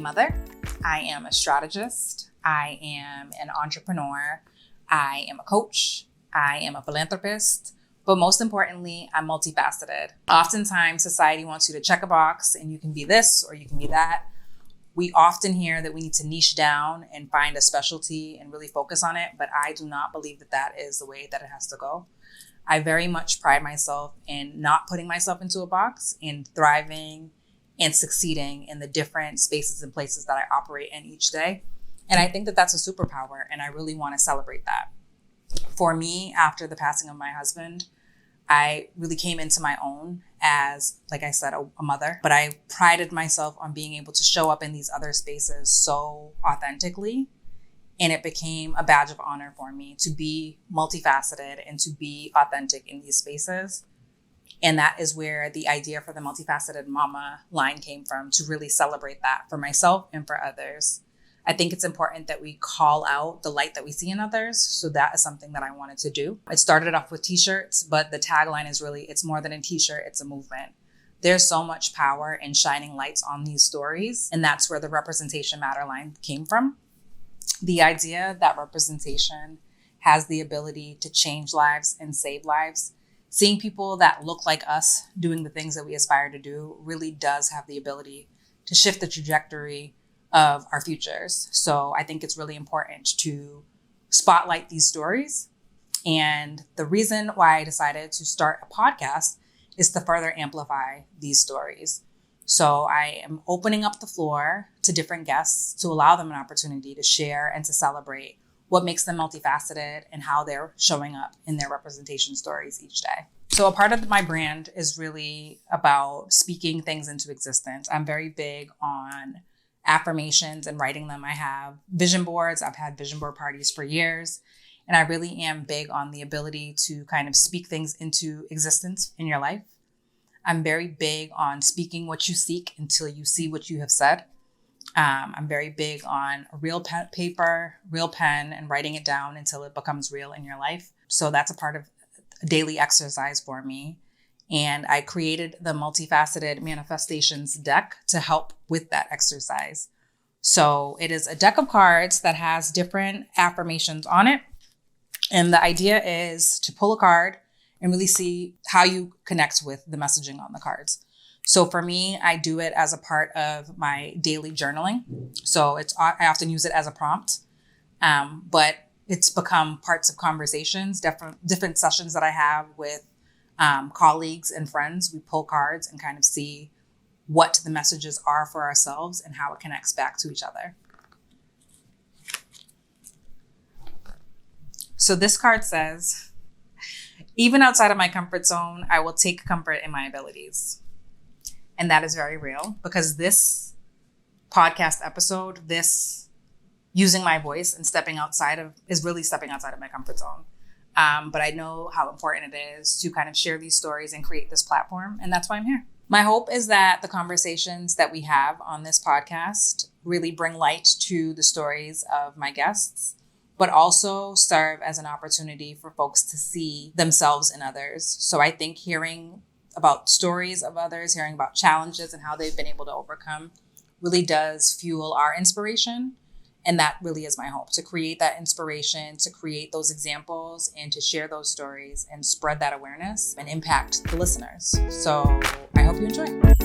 mother. I am a strategist. I am an entrepreneur. I am a coach. I am a philanthropist. But most importantly, I'm multifaceted. Oftentimes, society wants you to check a box and you can be this or you can be that. We often hear that we need to niche down and find a specialty and really focus on it, but I do not believe that that is the way that it has to go. I very much pride myself in not putting myself into a box and thriving and succeeding in the different spaces and places that I operate in each day. And I think that that's a superpower, and I really want to celebrate that. For me, after the passing of my husband, I really came into my own as, like I said, a mother, but I prided myself on being able to show up in these other spaces so authentically. And it became a badge of honor for me to be multifaceted and to be authentic in these spaces. And that is where the idea for the Multifaceted Mama line came from, to really celebrate that for myself and for others. I think it's important that we call out the light that we see in others. So that is something that I wanted to do. It started off with t-shirts, but the tagline is really, it's more than a t-shirt, it's a movement. There's so much power in shining lights on these stories. And that's where the Representation Matter line came from. The idea that representation has the ability to change lives and save lives. Seeing people that look like us doing the things that we aspire to do really does have the ability to shift the trajectory of our futures. So I think it's really important to spotlight these stories. And the reason why I decided to start a podcast is to further amplify these stories. So I am opening up the floor to different guests to allow them an opportunity to share and to celebrate what makes them multifaceted and how they're showing up in their representation stories each day. So a part of my brand is really about speaking things into existence. I'm very big on affirmations and writing them. I have vision boards. I've had vision board parties for years. And I really am big on the ability to kind of speak things into existence in your life. I'm very big on speaking what you seek until you see what you have said. I'm very big on a real paper, real pen, and writing it down until it becomes real in your life. So that's a part of a daily exercise for me. And I created the Multifaceted Manifestations deck to help with that exercise. So it is a deck of cards that has different affirmations on it. And the idea is to pull a card and really see how you connect with the messaging on the cards. So for me, I do it as a part of my daily journaling. So I often use it as a prompt, but it's become parts of conversations, different sessions that I have with colleagues and friends. We pull cards and kind of see what the messages are for ourselves and how it connects back to each other. So this card says, even outside of my comfort zone, I will take comfort in my abilities. And that is very real, because this podcast episode, this using my voice and is really stepping outside of my comfort zone. But I know how important it is to kind of share these stories and create this platform. And that's why I'm here. My hope is that the conversations that we have on this podcast really bring light to the stories of my guests, but also serve as an opportunity for folks to see themselves in others. So I think hearing about stories of others, hearing about challenges and how they've been able to overcome really does fuel our inspiration. And that really is my hope, to create that inspiration, to create those examples and to share those stories and spread that awareness and impact the listeners. So I hope you enjoy.